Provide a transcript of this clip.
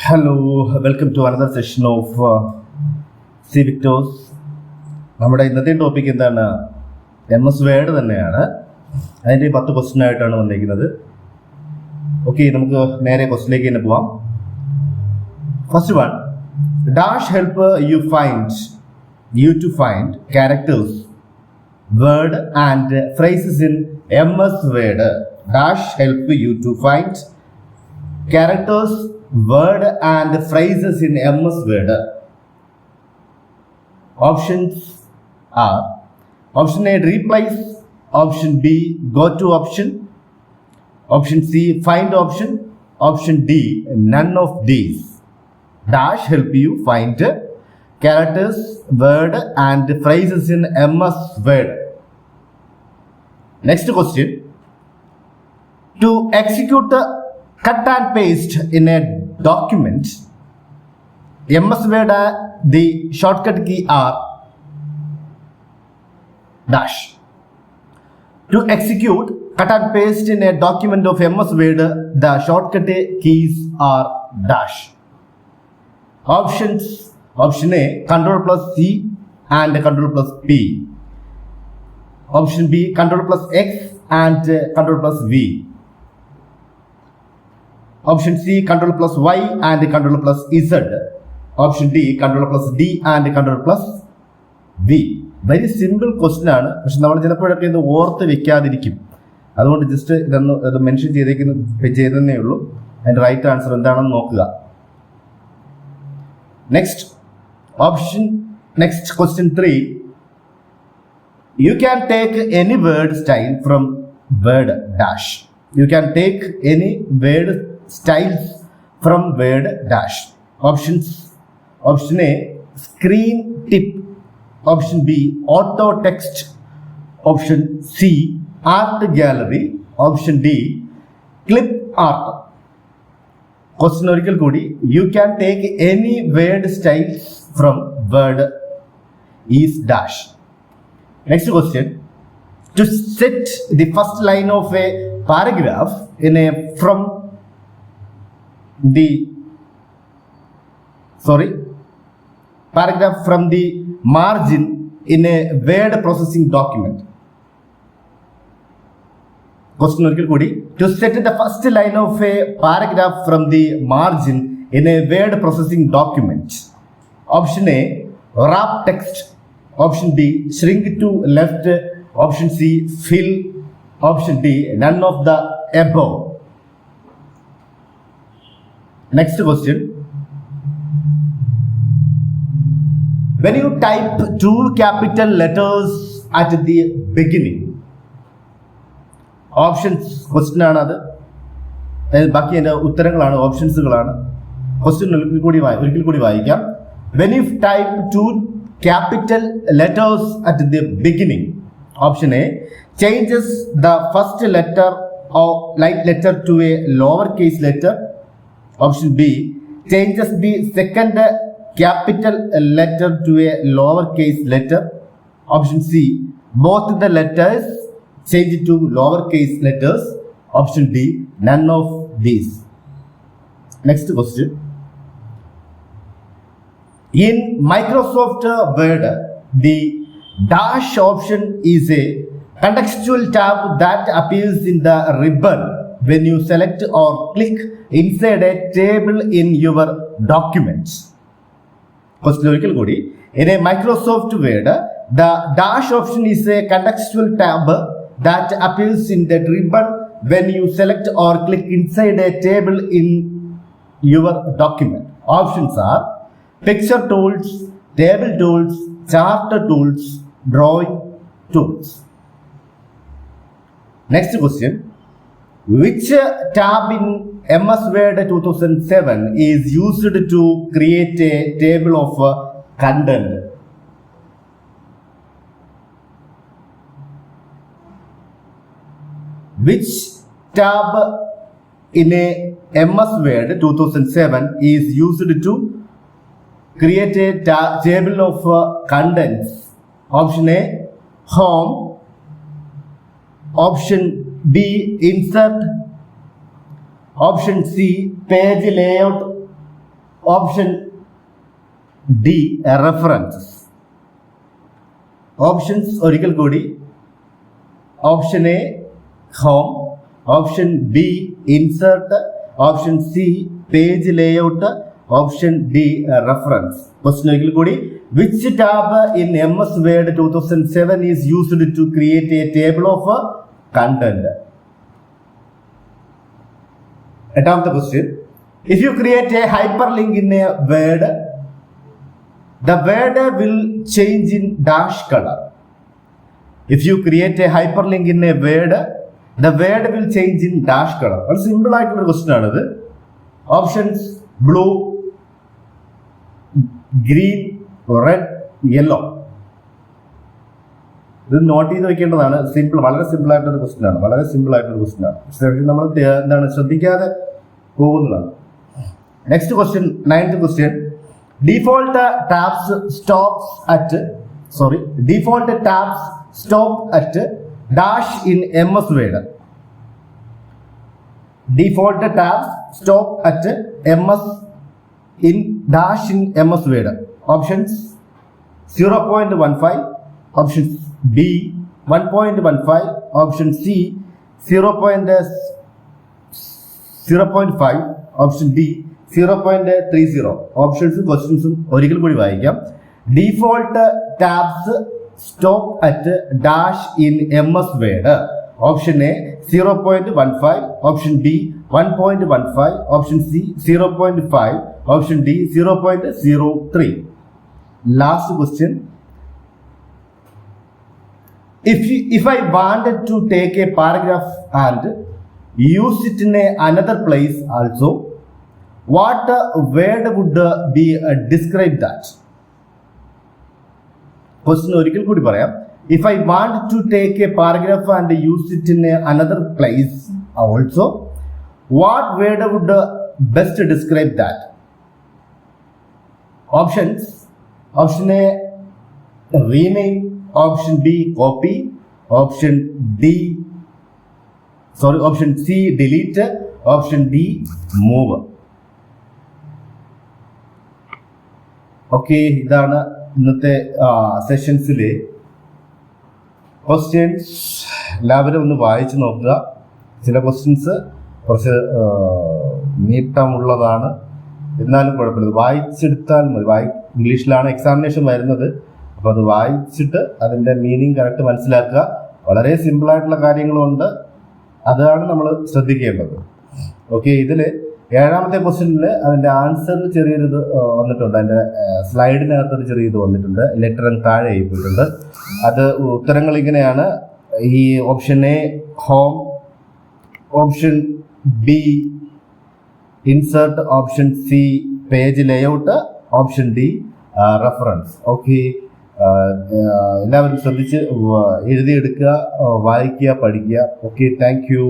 Hello, welcome to another session of C victors. നമ്മുടെ ഇന്നത്തെ topic എന്താണ്? MS വേർഡ് തന്നെയാണ്. അതിൻ്റെ 10 ക്വസ്റ്റ്യൻ ആയിട്ടാണ് വന്നിരിക്കുന്നത്. ഓക്കെ, നമുക്ക് നേരെ ക്വസ്റ്റ്യനിലേക്ക് തന്നെ പോവാം. First one, dash help you to find characters, word and phrases in MS Word. Dash help you to find characters, word and phrases in MS Word. Options are: option A, replace; option B, go to option; option C, find option; option D, none of these. Dash help you find characters, word and phrases in MS Word. Next question, to execute the cut and paste in a document, MS Word, the shortcut key are dash. To execute cut and paste in a document of MS Word, the shortcut keys are dash. Options: option A, Ctrl plus C and Ctrl plus P. Option B, Ctrl plus X and Ctrl plus V. Option C, Ctrl plus Y and Ctrl plus Z. Option D, Ctrl plus D and Ctrl plus V. Very simple question ആണ്, പക്ഷെ നമ്മൾ ചിലപ്പോഴൊക്കെ ഇത് ഓർത്ത് വെക്കാതിരിക്കും. അതുകൊണ്ട് just ഇത് mention ചെയ്തതേ ഉള്ളൂ. അതിൻ്റെ റൈറ്റ് ആൻസർ എന്താണെന്ന് നോക്കുക. Next question 3. You can take any word style from word dash. You can take any word styles from word dash. Options: option A, screen tip; option B, auto text; option C, art gallery; option D, clip art. Question ഒരിക്കൽ കൂടി. You can take any word styles from word is dash. Next question, to set the first line of a paragraph in a paragraph from the margin in a word processing document. Question ഒരിക്കൽ കൂടി. To set the first line of a paragraph from the margin in a word processing document. Option A, wrap text; option B, shrink to left; option C, fill; option D, none of the above. Next question, when you type 2 capital letters at the beginning. Options question ആണ് അത്. ബാക്കി എൻ്റെ ഉത്തരങ്ങളാണ്, ഓപ്ഷൻസുകളാണ്. Question ഒരിക്കൽ കൂടി വായിക്കാം. When you type 2 capital letters at the beginning. Option A, changes the first letter or like letter to a lowercase letter. Option B, changes the second capital letter to a lowercase letter. Option C, both the letters change it to lowercase letters. Option D, none of these. Next question, in Microsoft Word, the dash option is a contextual tab that appears in the ribbon when you select or click inside a table in your documents. Question ഒരിക്കൽ കൂടി. In a Microsoft Word, the dash option is a contextual tab that appears in the ribbon when you select or click inside a table in your document. Options are picture tools, table tools, chart tools, drawing tools. Next question, which tab in MS Word 2007 is used to create a table of content? Which tab in a MS Word 2007 is used to create a table of contents? Option A, home; option B, insert; option C, page layout; option D references. Options ഒരിക്കൽ കൂടി. Option A home, option B insert, option C page layout, option D reference. Question ഒരിക്കൽ കൂടി. Which tab in MS Word 2007 is used to create a table of content? എട്ടാമത്തെ question. If you create a hyperlink in a word, the word will change in dash color. If you create a hyperlink in a word, the word will change in dash color. അത് simple ആയിട്ടുള്ള question ആണിത്. Options blue, green, red, yellow. ഇത് not ചെയ്ത് വെക്കേണ്ടതാണ്. Simple, വളരെ simple ആയിട്ടൊരു question ആണ്. വളരെ സിമ്പിൾ ആയിട്ടൊരു ക്വസ്റ്റ്യൻ ആണ്. നമ്മൾ എന്താണ് ശ്രദ്ധിക്കാതെ പോകുന്നതാണ്. Next question, 9th question. Default tabs stop at dash in MS Word. Default tabs stop at dash in MS Word. Options 0.15, option B 1.15, option C 0.5, option D 0.30. ഓപ്ഷൻസും ക്വസ്റ്റ്യൻസും ഒരിക്കൽ കൂടി വായിക്കാം. Default tabs stop at dash in MS Word. Option A 0.15, option B 1.15, option C 0.5, option D 0.03. Last question. If I wanted to take a paragraph and use it in another place also, what word would be describe that? Question ഒരിക്കൽ കൂടി പറയാം. If I want to take a paragraph and use it in another place also, what word would best describe that? Options. Option A rename, option B copy, option C delete, option D move. Okay, ഇതാണ് ഇന്നത്തെ സെഷൻസിലെ questions. എല്ലാവരും ഒന്ന് വായിച്ച് നോക്കുക. ചില questions കുറച്ച് നീട്ടമുള്ളതാണ്, എന്നാലും കുഴപ്പമില്ല. വായിച്ചെടുത്താൽ മതി. ഇംഗ്ലീഷിലാണ് എക്സാമിനേഷൻ വരുന്നത്. അപ്പോൾ അത് വായിച്ചിട്ട് അതിൻ്റെ മീനിങ് കറക്റ്റ് മനസ്സിലാക്കുക. വളരെ സിമ്പിളായിട്ടുള്ള കാര്യങ്ങളുണ്ട്, അതാണ് നമ്മൾ ശ്രദ്ധിക്കേണ്ടത്. ഓക്കെ, ഇതിൽ 7ാമത്തെ ക്വസ്റ്റ്യനിൽ അതിൻ്റെ ആൻസറിൽ ചെറിയൊരു ഇത് വന്നിട്ടുണ്ട്. അതിൻ്റെ സ്ലൈഡിനകത്തൊരു ചെറിയ ഇത് വന്നിട്ടുണ്ട്. ലെറ്റർ താഴെ ആയിപ്പോയിട്ടുണ്ട്. അത് ഉത്തരങ്ങൾ ഇങ്ങനെയാണ്. ഈ option A home, option B insert, option C page layout, option D reference. Okay, എല്ലാവരും ശ്രദ്ധിച്ച് എഴുതിയെടുക്കുക, വായിക്കുക, പഠിക്കുക. Okay, thank you.